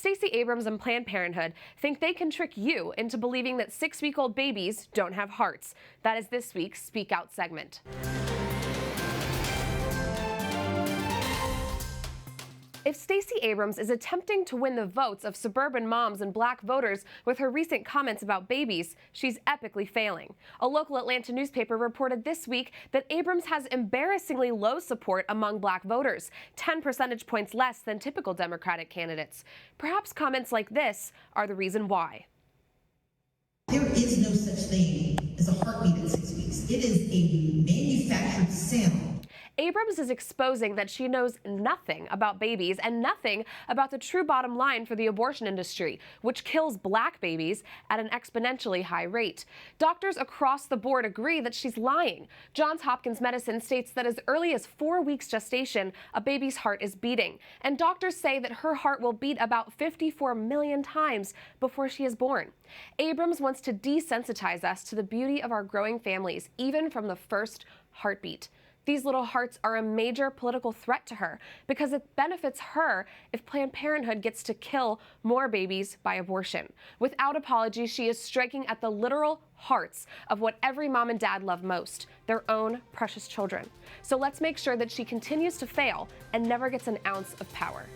Stacey Abrams and Planned Parenthood think they can trick you into believing that 6-week-old babies don't have hearts. That is this week's Speak Out segment. If Stacey Abrams is attempting to win the votes of suburban moms and black voters with her recent comments about babies, she's epically failing. A local Atlanta newspaper reported this week that Abrams has embarrassingly low support among black voters, 10 percentage points less than typical Democratic candidates. Perhaps comments like this are the reason why. There is no such thing as a heartbeat at 6 weeks. It is a manufactured sound. Abrams is exposing that she knows nothing about babies and nothing about the true bottom line for the abortion industry, which kills black babies at an exponentially high rate. Doctors across the board agree that she's lying. Johns Hopkins Medicine states that as early as 4 weeks gestation, a baby's heart is beating. And doctors say that her heart will beat about 54 million times before she is born. Abrams wants to desensitize us to the beauty of our growing families, even from the first heartbeat. These little hearts are a major political threat to her because it benefits her if Planned Parenthood gets to kill more babies by abortion. Without apology, she is striking at the literal hearts of what every mom and dad love most, their own precious children. So let's make sure that she continues to fail and never gets an ounce of power.